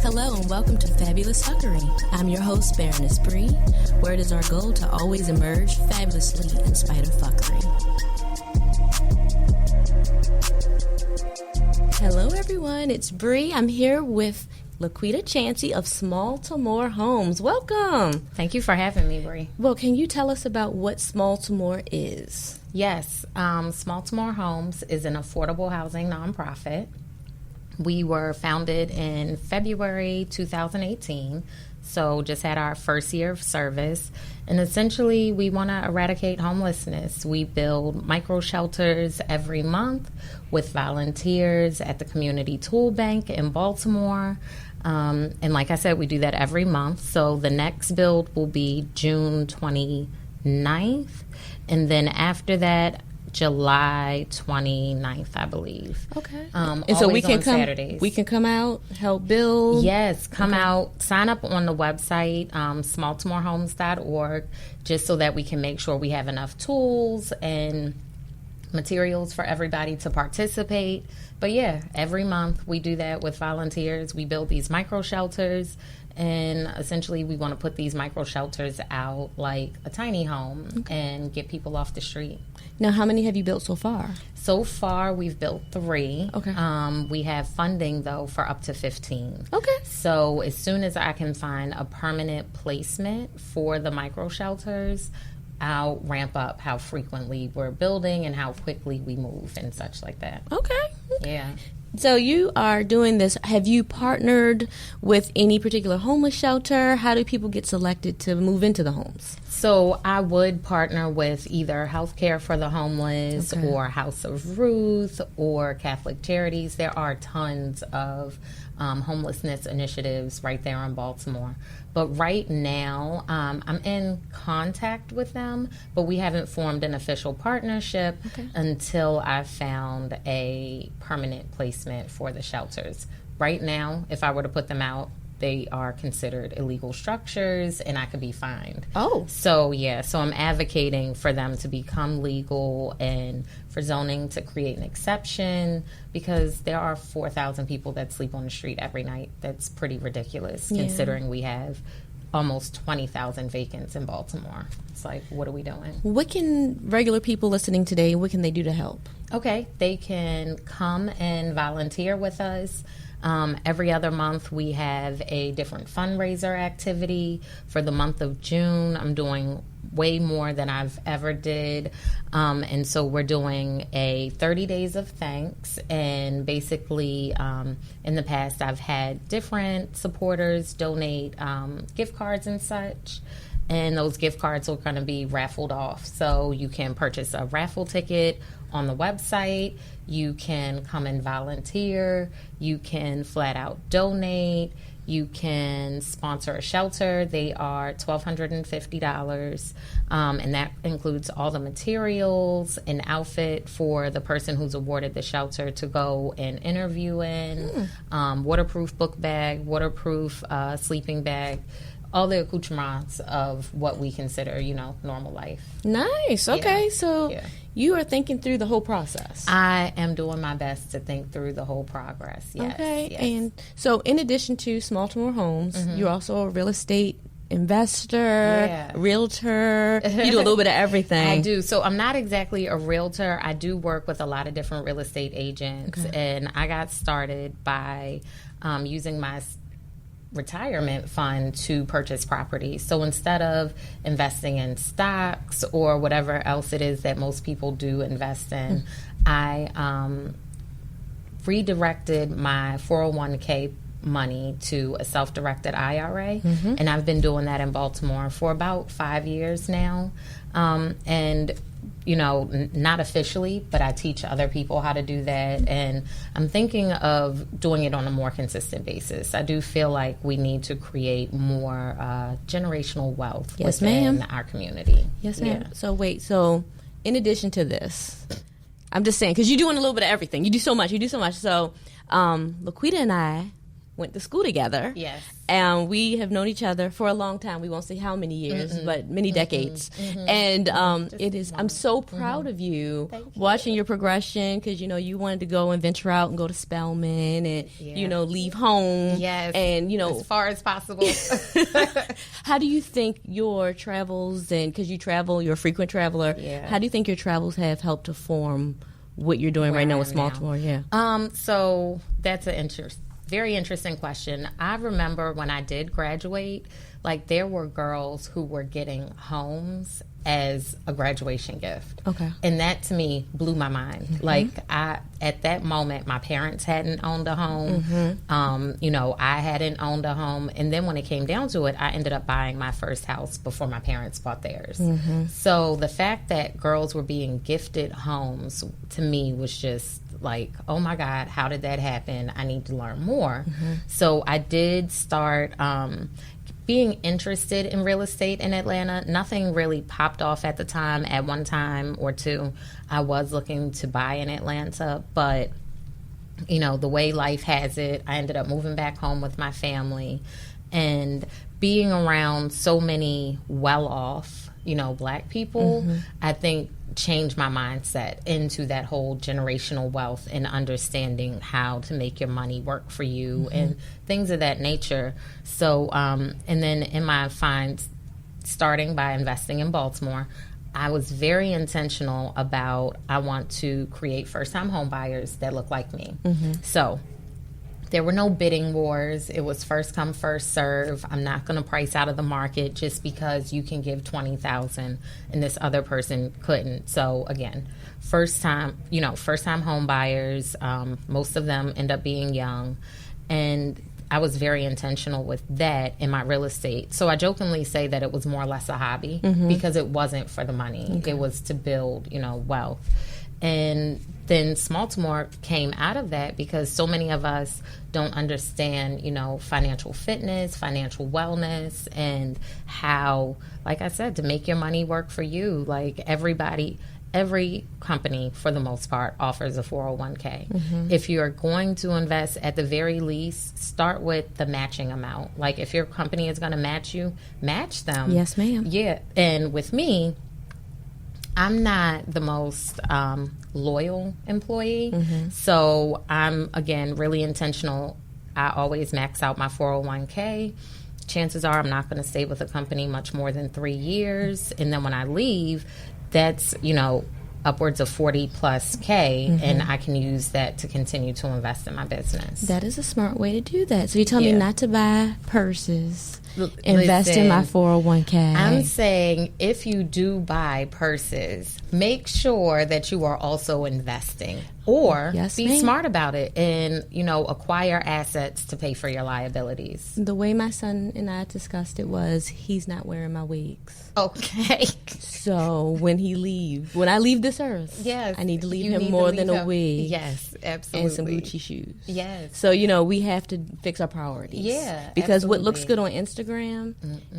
Hello and welcome to Fabulous Fuckery. I'm your host, Baroness Bree, where it is our goal to always emerge fabulously in spite of fuckery. Hello everyone, it's Bree. I'm here with LaQuida Chancey of Baltimore Homes. Welcome. Thank you for having me, Bree. Well, can you tell us about what Baltimore is? Yes, Baltimore Homes is an affordable housing nonprofit. We were founded in February 2018, so just had our first year of service. And essentially, we want to eradicate homelessness. We build micro shelters every month with volunteers at the Community Tool Bank in Baltimore. And like I said, we do that every month. So the next build will be June 29th. And then after that, July 29th, I believe. Okay. And so we can come Saturdays. We can come out, help build. Yes, come out, sign up on the website, baltimorehomes.org, just so that we can make sure we have enough tools and materials for everybody to participate. But yeah, every month we do that with volunteers. We build these micro shelters, and essentially we want to put these micro shelters out like a tiny home and get people off the street. Now, how many have you built so far? So far, we've built 3. Okay. We have funding, though, for up to 15. Okay. So as soon as I can find a permanent placement for the micro shelters, I'll ramp up how frequently we're building and how quickly we move and such like that. Okay. Yeah. So you are doing this. Have you partnered with any particular homeless shelter? How do people get selected to move into the homes? So I would partner with either Healthcare for the Homeless or House of Ruth or Catholic Charities. There are tons of homelessness initiatives right there in Baltimore. But right now, I'm in contact with them, but we haven't formed an official partnership until I found a permanent placement for the shelters. Right now, if I were to put them out, they are considered illegal structures and I could be fined. Oh. So, yeah, so I'm advocating for them to become legal and for zoning to create an exception because there are 4,000 people that sleep on the street every night. That's pretty ridiculous considering we have almost 20,000 vacants in Baltimore. It's like, what are we doing? What can regular people listening today, what can they do to help? Okay, they can come and volunteer with us. Every other month we have a different fundraiser activity. For the month of June, I'm doing way more than I've ever did. And so we're doing a 30 days of thanks. And basically, in the past, I've had different supporters donate gift cards and such. And those gift cards are going to be raffled off. So you can purchase a raffle ticket on the website. You can come and volunteer. You can flat out donate. You can sponsor a shelter. They are $1,250. And that includes all the materials, an outfit for the person who's awarded the shelter to go and interview in, waterproof book bag, waterproof sleeping bag, all the accoutrements of what we consider, normal life. Nice. Okay. So you are thinking through the whole process. I am doing my best to think through the whole progress. Yes. Okay. Yes. And so in addition to Baltimore Homes, you're also a real estate investor, realtor. You do a little bit of everything. I do. So I'm not exactly a realtor. I do work with a lot of different real estate agents. And I got started by using my retirement fund to purchase property. So instead of investing in stocks or whatever else it is that most people do invest in, I redirected my 401k money to a self-directed IRA. And I've been doing that in Baltimore for about 5 years now. And not officially, but I teach other people how to do that. And I'm thinking of doing it on a more consistent basis. I do feel like we need to create more generational wealth within our community. Yes, ma'am. Yeah. So in addition to this, I'm just saying, because you're doing a little bit of everything. You do so much. So LaQuida and I went to school together. Yes. And we have known each other for a long time. We won't say how many years, but many decades. And it is, I'm so proud of you, watching your progression, because, you know, you wanted to go and venture out and go to Spelman and, you know, leave home. Yes. And, you know, as far as possible. How do you think your travels, and because you travel, you're a frequent traveler, how do you think your travels have helped to form what you're doing right now with Baltimore? So that's an very interesting question. I remember when I did graduate, like, there were girls who were getting homes as a graduation gift. Okay. And that to me blew my mind. Like, at that moment, my parents hadn't owned a home. You know, I hadn't owned a home. And then when it came down to it, I ended up buying my first house before my parents bought theirs. So the fact that girls were being gifted homes, to me, was just like, oh my God, how did that happen? I need to learn more. So I did start being interested in real estate in Atlanta. Nothing really popped off at the time. At one time or two, I was looking to buy in Atlanta, but, you know, the way life has it, I ended up moving back home with my family, and being around so many well-off, you know, Black people, I think changed my mindset into that whole generational wealth and understanding how to make your money work for you and things of that nature. So, and then in my starting by investing in Baltimore, I was very intentional about, I want to create first-time home buyers that look like me. So there were no bidding wars. It was first come, first serve. I'm not going to price out of the market just because you can give $20,000 and this other person couldn't. So again, first time home buyers. Most of them end up being young, and I was very intentional with that in my real estate. So I jokingly say that it was more or less a hobby because it wasn't for the money. It was to build, you know, wealth. And then Baltimore came out of that because so many of us don't understand, you know, financial fitness, financial wellness, and how, like I said, to make your money work for you. Like, every company, for the most part, offers a 401k. If you're going to invest, at the very least, start with the matching amount. Like, if your company is going to match you, match them. Yes, ma'am. Yeah. And with me, I'm not the most loyal employee, so I'm, again, really intentional. I always max out my 401k. Chances are I'm not going to stay with a company much more than 3 years, and then when I leave, that's, you know, upwards of 40 plus K, and I can use that to continue to invest in my business. That is a smart way to do that. So you tell me not to buy purses. Invest in my 401k. I'm saying, if you do buy purses, make sure that you are also investing, or be smart about it and, you know, acquire assets to pay for your liabilities. The way my son and I discussed it was, he's not wearing my wigs. Okay. So when I leave this earth, I need to leave him more than a wig. Yes, absolutely. And some Gucci shoes. Yes. So, you know, we have to fix our priorities. Yeah, because what looks good on Instagram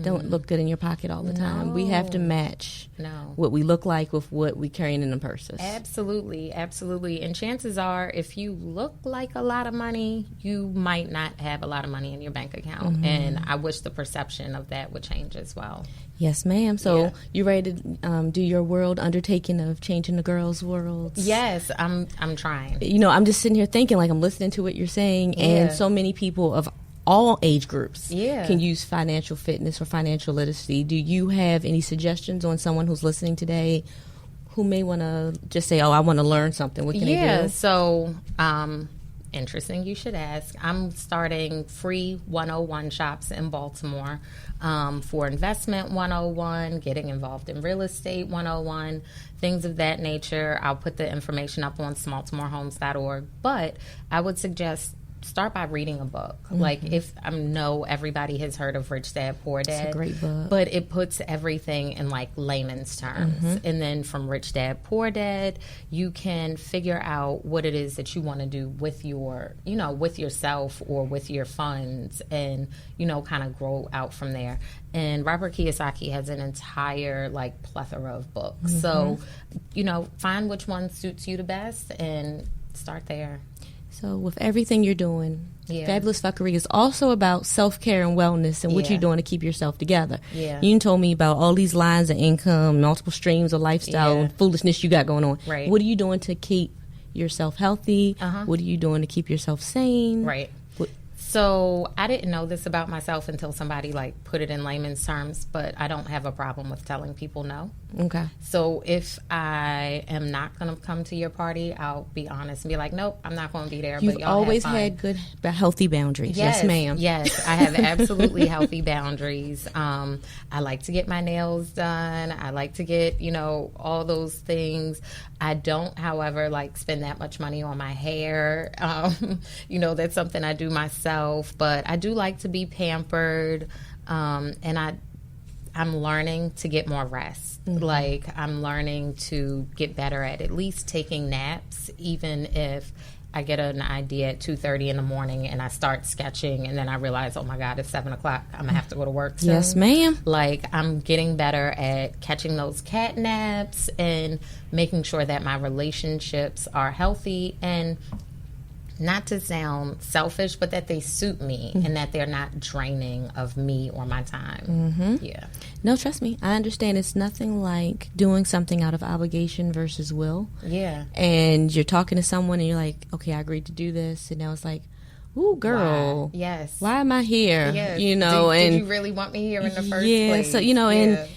don't look good in your pocket all the time. We have to match what we look like with what we carrying in the purses. Absolutely, absolutely. And chances are, if you look like a lot of money, you might not have a lot of money in your bank account. And I wish the perception of that would change as well. Yes, ma'am. So you ready to do your world undertaking of changing the girls' worlds? Yes, I'm trying. You know, I'm just sitting here thinking, like, I'm listening to what you're saying, and so many people of all age groups can use financial fitness or financial literacy. Do you have any suggestions on someone who's listening today who may want to just say, oh, I want to learn something? What can they do? So interesting you should ask. I'm starting free 101 shops in Baltimore for investment 101, getting involved in real estate 101, things of that nature. I'll put the information up on smaltimorehomes.org, but I would suggest start by reading a book. Like, if I know everybody has heard of Rich Dad, Poor Dad. It's a great book. But it puts everything in, like, layman's terms. And then from Rich Dad, Poor Dad, you can figure out what it is that you want to do with your, you know, with yourself or with your funds, and, you know, kind of grow out from there. And Robert Kiyosaki has an entire, like, plethora of books. So, you know, find which one suits you the best and start there. So with everything you're doing, Fabulous Fuckery is also about self-care and wellness and what you're doing to keep yourself together. Yeah. You told me about all these lines of income, multiple streams of lifestyle and foolishness you got going on. Right. What are you doing to keep yourself healthy? What are you doing to keep yourself sane? Right. So I didn't know this about myself until somebody like put it in layman's terms, but I don't have a problem with telling people no. Okay. So if I am not going to come to your party, I'll be honest and be like, nope, I'm not going to be there. You've but y'all always have fun. had good, healthy boundaries. Yes, ma'am. Yes, I have absolutely healthy boundaries. I like to get my nails done. I like to get, all those things. I don't, however, like spend that much money on my hair. That's something I do myself, but I do like to be pampered. And I'm learning to get more rest. Like I'm learning to get better at least taking naps, even if I get an idea at 2:30 in the morning and I start sketching and then I realize, oh my God, it's 7 o'clock. I'm gonna have to go to work soon. Yes, ma'am. Like I'm getting better at catching those cat naps and making sure that my relationships are healthy and not to sound selfish, but that they suit me and that they're not draining of me or my time. Yeah. No, trust me. I understand. It's nothing like doing something out of obligation versus will. Yeah. And you're talking to someone and you're like, okay, I agreed to do this. And now it's like, ooh, girl. Why? Yes. Why am I here? Yes. And did you really want me here in the first place? So, and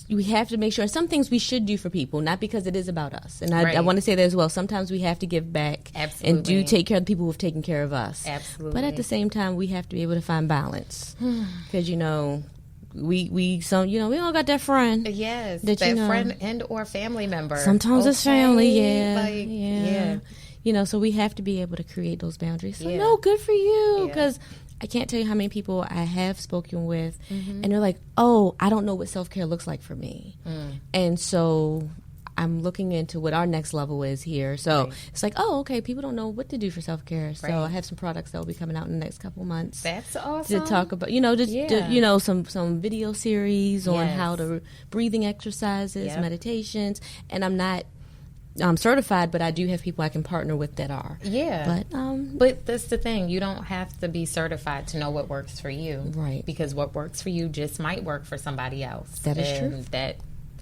we have to make sure some things we should do for people, not because it is about us. And I want to say that as well. Sometimes we have to give back and do take care of the people who have taken care of us. Absolutely. But at the same time, we have to be able to find balance. Because, we all got that friend. Yes, that friend and or family member. Sometimes it's family, so we have to be able to create those boundaries. So, no, good for you. Because I can't tell you how many people I have spoken with, and they're like, oh, I don't know what self-care looks like for me. And so I'm looking into what our next level is here. So it's like, oh, okay, people don't know what to do for self-care. So I have some products that will be coming out in the next couple months. That's awesome. To talk about, some video series on how to breathing exercises, meditations. And I'm certified, but I do have people I can partner with that are. Yeah. But that's the thing. You don't have to be certified to know what works for you. Right. Because what works for you just might work for somebody else. That is true.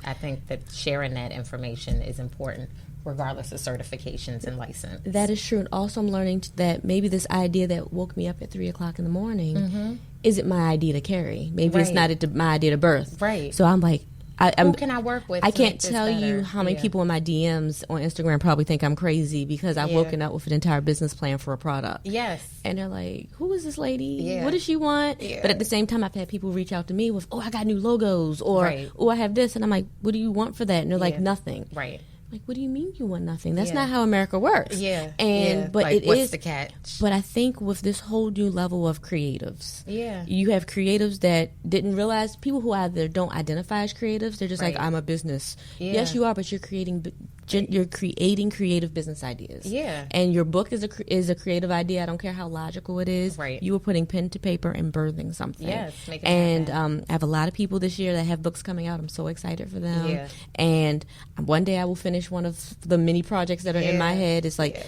I think that sharing that information is important, regardless of certifications and license. That is true. And also I'm learning that maybe this idea that woke me up at 3 o'clock in the morning isn't my idea to carry. Maybe it's not my idea to birth. Right. So I'm like, who can I work with? I can't tell you how many people in my DMs on Instagram probably think I'm crazy because I've woken up with an entire business plan for a product. Yes. And they're like, who is this lady? Yeah. What does she want? Yeah. But at the same time, I've had people reach out to me with, oh, I got new logos, or, oh, I have this. And I'm like, what do you want for that? And they're like, nothing. Right. Like, what do you mean you want nothing? That's not how America works. Yeah. But like, what's the catch? But I think with this whole new level of creatives, you have creatives that didn't realize, people who either don't identify as creatives, they're just like, I'm a business. Yes, you are, but you're creating creative business ideas. Yeah. And your book is a creative idea. I don't care how logical it is. Right. You are putting pen to paper and birthing something. Yes. Make it happen. I have a lot of people this year that have books coming out. I'm so excited for them. Yeah. And one day I will finish one of the many projects that are in my head. It's like,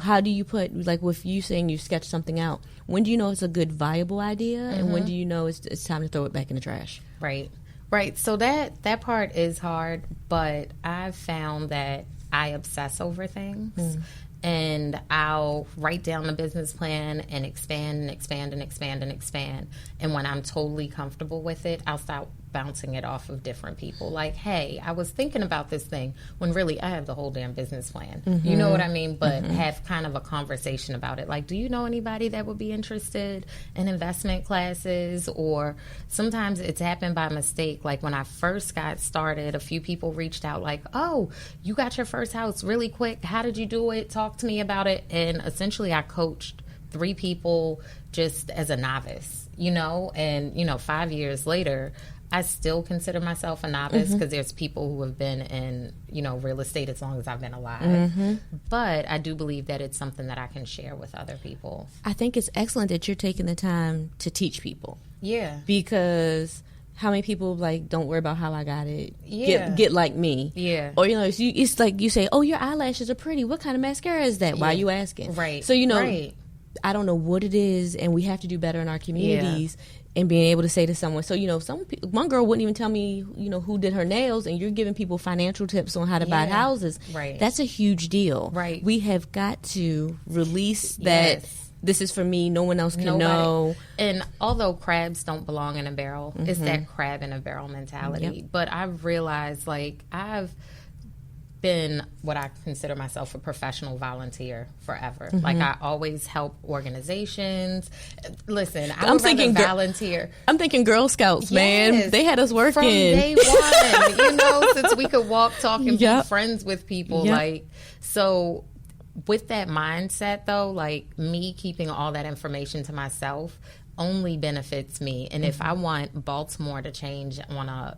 how do you put, like with you saying you sketch something out, when do you know it's a good, viable idea? And when do you know it's time to throw it back in the trash? Right. Right. So that part is hard, but I've found that I obsess over things. And I'll write down the business plan and expand and expand and expand and expand. And when I'm totally comfortable with it, I'll start bouncing it off of different people. Like, hey, I was thinking about this thing when really I have the whole damn business plan. You know what I mean? But have kind of a conversation about it. Like, do you know anybody that would be interested in investment classes? Or sometimes it's happened by mistake. Like when I first got started, a few people reached out like, oh, you got your first house really quick. How did you do it? Talk to me about it. And essentially I coached 3 people just as a novice, and 5 years later, I still consider myself a novice because there's people who have been in, real estate as long as I've been alive. But I do believe that it's something that I can share with other people. I think it's excellent that you're taking the time to teach people. Yeah. Because how many people like don't worry about how I got it? Get like me. Yeah. Or it's like you say, oh, your eyelashes are pretty. What kind of mascara is that? Why are you asking? Right. So I don't know what it is, and we have to do better in our communities. And being able to say to someone, so one girl wouldn't even tell me, who did her nails, and you're giving people financial tips on how to buy houses. Right. That's a huge deal. Right. We have got to release that. This is for me. No one else can know. And although crabs don't belong in a barrel, it's that crab in a barrel mentality. Yep. But I've realized, like, I've been what I consider myself a professional volunteer forever. Like, I always help organizations. Listen, I'm thinking volunteer. I'm thinking Girl Scouts, man. They had us working from day one. Since we could walk, talk, and be friends with people. Like, so with that mindset, though, like, me keeping all that information to myself only benefits me. And if I want Baltimore to change on a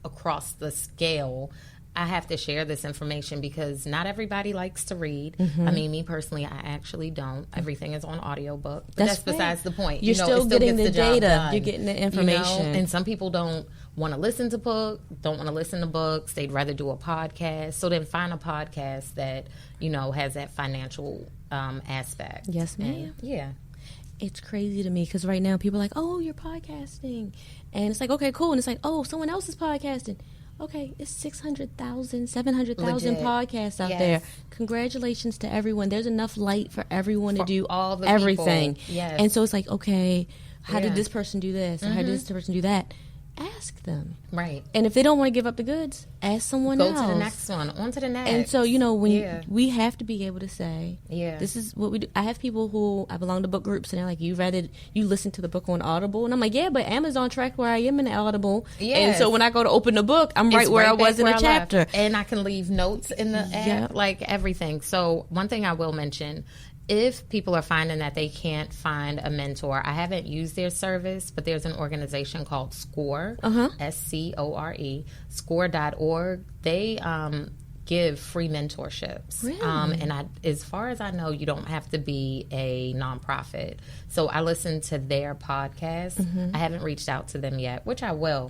across the scale, I have to share this information because not everybody likes to read. I mean, me personally, I actually don't. Everything is on audiobook. But that's besides the point. You're still getting the data. You're getting the information. And some people don't want to listen to books. They'd rather do a podcast. So then find a podcast that, has that financial aspect. Yes, ma'am. And, it's crazy to me because right now people are like, oh, you're podcasting. And it's like, okay, cool. And it's like, oh, someone else is podcasting. Okay, it's 600,000, 700,000 podcasts out there. Congratulations to everyone. There's enough light for everyone to do all the everything. People. Yes. And so it's like, okay, how did this person do this? Or how did this person do that? Ask them. Right. And if they don't want to give up the goods, ask someone else. Go to the next one. On to the next. And so, when we have to be able to say, this is what we do. I have people who, I belong to book groups, and they're like, you listen to the book on Audible? And I'm like, but Amazon track where I am in the Audible. Yes. And so when I go to open the book, I'm right where I was in a chapter. And I can leave notes in the app, like everything. So one thing I will mention, if people are finding that they can't find a mentor, I haven't used their service, but there's an organization called SCORE, SCORE, SCORE.org. They give free mentorships. Really? And as far as I know, you don't have to be a nonprofit. So I listen to their podcast. I haven't reached out to them yet, which I will.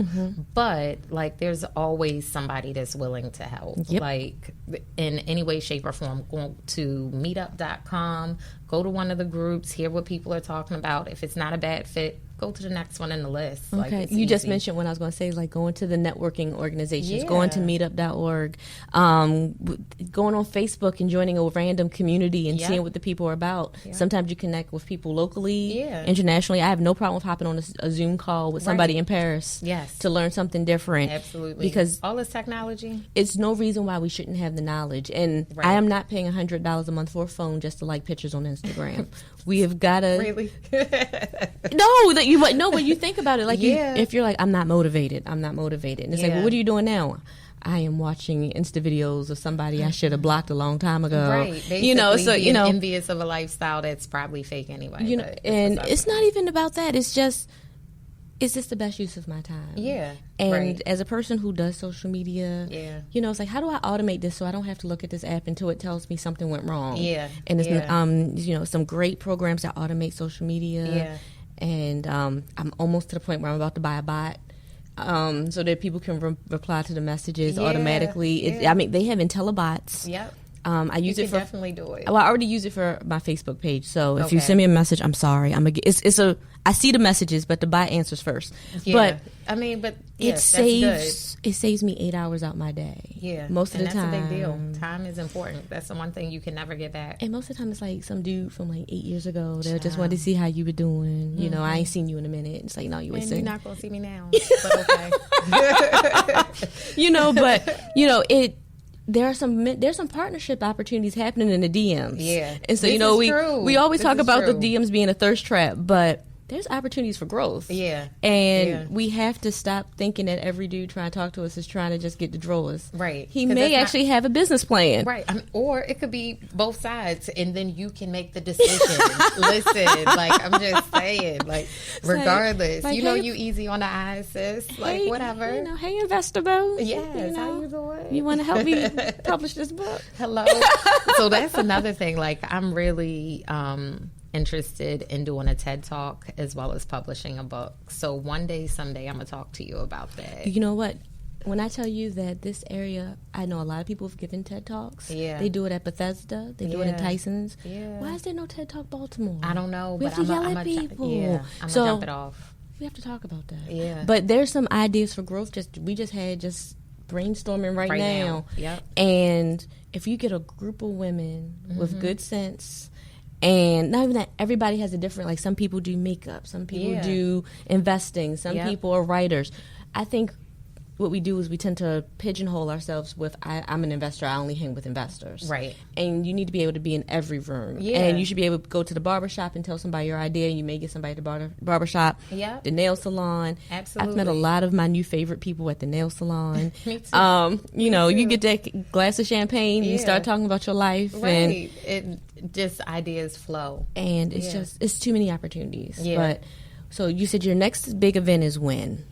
But, like, there's always somebody that's willing to help. Like, in any way, shape, or form. Go to meetup.com, go to one of the groups, hear what people are talking about. If it's not a bad fit, go to the next one in the list. Okay, you just mentioned what I was going to say, like going to the networking organizations, going to meetup.org, going on Facebook and joining a random community and seeing what the people are about. Sometimes you connect with people locally, internationally. I have no problem with hopping on a Zoom call with somebody in Paris to learn something different. Absolutely. Because all this technology. It's no reason why we shouldn't have the knowledge. And I am not paying $100 a month for a phone just to like pictures on Instagram. We have got to... Really? When you think about it, like if you're like, I'm not motivated, and it's like, well, what are you doing now? I am watching Insta videos of somebody I should have blocked a long time ago. Right. Basically, envious of a lifestyle that's probably fake anyway. And it's not even about that. It's just, is this the best use of my time? Yeah. And as a person who does social media, it's like, how do I automate this so I don't have to look at this app until it tells me something went wrong? Yeah. And it's some great programs that automate social media. Yeah. And I'm almost to the point where I'm about to buy a bot so that people can reply to the messages automatically. I mean, they have IntelliBots. Yep. I use it for definitely do it. Well, I already use it for my Facebook page. So if you send me a message, I'm sorry. I see the messages, but the bot answers first. Yeah. But it saves me 8 hours out my day. Yeah. Most of the time. That's a big deal. Time is important. That's the one thing you can never get back. And most of the time it's like some dude from like 8 years ago that just wanted to see how you were doing. I ain't seen you in a minute. It's like, no, you wasn't. And you're not going to see me now. But okay. There's some partnership opportunities happening in the DMs. Yeah. And so, we always talk about the DMs being a thirst trap, but there's opportunities for growth. Yeah. And we have to stop thinking that every dude trying to talk to us is trying to just get the drawers. Right. He may actually have a business plan. Right. Or it could be both sides, and then you can make the decision. Listen, like, I'm just saying, like, regardless. Like, hey, you easy on the eyes, sis. Like, whatever. Hey, investor bro. Yes. How you doing? You want to help me publish this book? Hello. So that's another thing. Like, I'm really... interested in doing a TED Talk as well as publishing a book. So one day, someday, I'm going to talk to you about that. You know what? When I tell you that this area, I know a lot of people have given TED Talks. Yeah. They do it at Bethesda. They do it in Tyson's. Yeah. Why is there no TED Talk Baltimore? I don't know. We have to yell at people. I'm going to jump it off. We have to talk about that. Yeah. But there's some ideas for growth. We just had brainstorming right now. Yep. And if you get a group of women with good sense, and not even that, everybody has a different, like some people do makeup, some people do investing, some people are writers. I think what we do is we tend to pigeonhole ourselves with, I'm an investor, I only hang with investors. Right. And you need to be able to be in every room. Yeah. And you should be able to go to the barbershop and tell somebody your idea. You may get somebody at the barbershop, the nail salon. Absolutely. I've met a lot of my new favorite people at the nail salon. Me too. You get that glass of champagne, you start talking about your life. Right. And just ideas flow. And it's it's too many opportunities. Yeah. But so you said your next big event is when?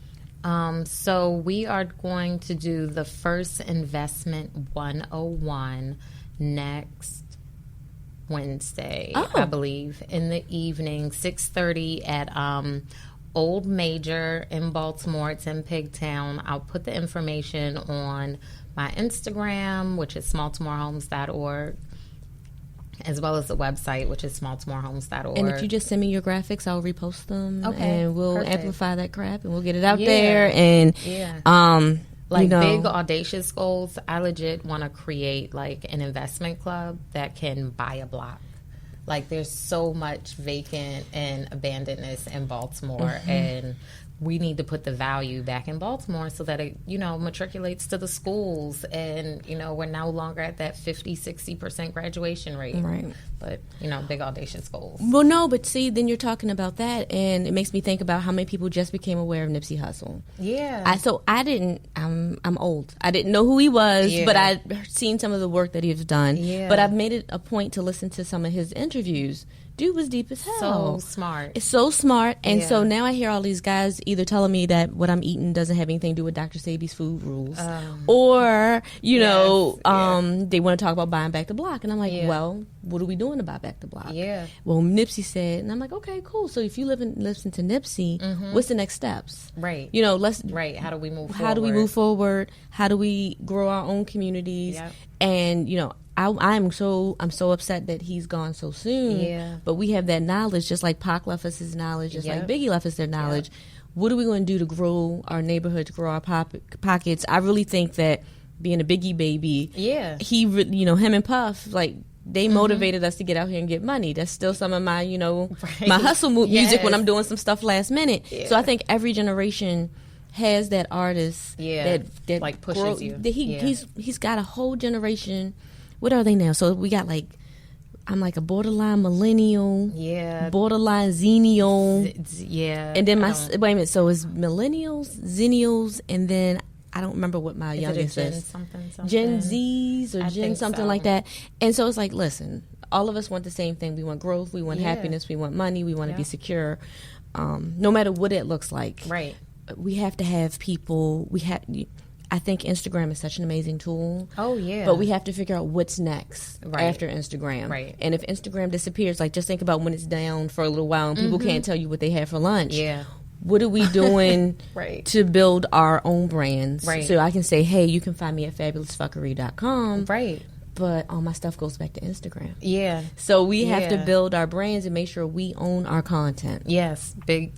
So we are going to do the first Investment 101 next Wednesday, I believe, in the evening, 6:30 at Old Major in Baltimore. It's in Pigtown. I'll put the information on my Instagram, which is smalltomorehomes.org, as well as the website, which is smalltomorehomes.org. And if you just send me your graphics, I'll repost them. Okay, and we'll perfect. amplify that crap, and we'll get it out there. And big audacious goals, I legit want to create like an investment club that can buy a block. Like there's so much vacant and abandonedness in Baltimore, and we need to put the value back in Baltimore so that it, matriculates to the schools, and, we're no longer at that 50-60% graduation rate. Right. But, big audacious goals. Well, no, but see, then you're talking about that, and it makes me think about how many people just became aware of Nipsey Hussle. Yeah. I'm old. I didn't know who he was, but I'd seen some of the work that he's done. Yeah. But I've made it a point to listen to some of his interviews. Dude was deep as hell. So smart. It's so smart. And so now I hear all these guys either telling me that what I'm eating doesn't have anything to do with Dr. Sabi's food rules. Or, they want to talk about buying back the block. And I'm like, well, what are we doing to buy back the block? Yeah. Well, Nipsey said, and I'm like, okay, cool. So if you listen to Nipsey, what's the next steps? Right. Right. How do we move forward? How do we move forward? How do we grow our own communities? Yep. And, I'm so upset that he's gone so soon. Yeah. But we have that knowledge, just like Pac left us his knowledge, just like Biggie left us their knowledge. Yep. What are we going to do to grow our neighborhoods, grow our pockets? I really think that being a Biggie baby, he, him and Puff, like, they motivated us to get out here and get money. That's still some of my, my hustle music when I'm doing some stuff last minute. Yeah. So I think every generation has that artist that like pushes you. He's got a whole generation. What are they now? So we got I'm like a borderline millennial, borderline zennial, and then wait a minute. So it's millennials, zennials, and then I don't remember what my youngest is. Something. Gen Zs or Gen something like that. And so it's like, listen, all of us want the same thing. We want growth. We want happiness. We want money. We want to be secure, no matter what it looks like. Right. We have to have people. I think Instagram is such an amazing tool. Oh, yeah. But we have to figure out what's next after Instagram. Right. And if Instagram disappears, like just think about when it's down for a little while and people can't tell you what they had for lunch. Yeah. What are we doing to build our own brands? Right. So I can say, hey, you can find me at fabulousfuckery.com. Right. But all my stuff goes back to Instagram. Yeah. So we have to build our brands and make sure we own our content. Yes. Big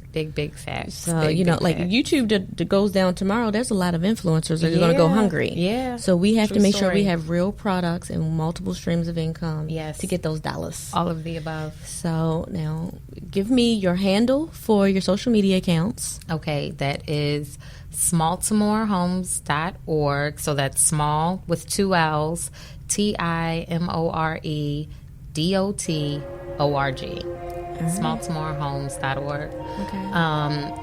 facts. So, big like facts. YouTube that goes down tomorrow, there's a lot of influencers that are going to go hungry. Yeah. So we have to make sure we have real products and multiple streams of income to get those dollars. All of the above. So now give me your handle for your social media accounts. Okay. That is smalltomorehomes.org. So that's small with 2 L's. TIMOREDOTORG. Smalltomorehomes.org. Okay.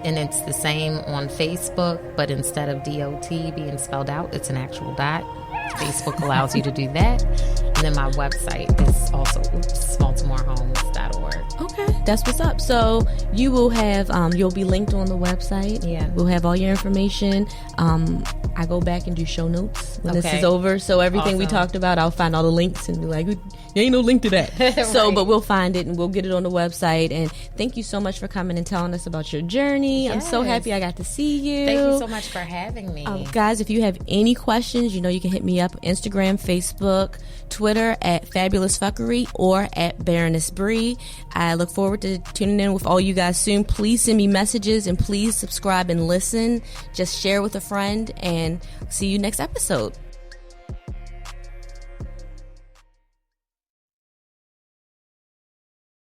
And it's the same on Facebook, but instead of DOT being spelled out, it's an actual dot. Facebook allows you to do that. And then my website is also baltimorehomes.org. Okay, that's what's up. So you will have, you'll be linked on the website. Yeah. We'll have all your information. I go back and do show notes when this is over. So everything we talked about, I'll find all the links and be like, there ain't no link to that. Right. So, but we'll find it and we'll get it on the website. And thank you so much for coming and telling us about your journey. Yes. I'm so happy I got to see you. Thank you so much for having me. Guys, if you have any questions, you can hit me up Instagram, Facebook, Twitter at Fabulous Fuckery or at Baroness Bree. I look forward to tuning in with all you guys soon. Please send me messages and please subscribe and listen. Just share with a friend and see you next episode.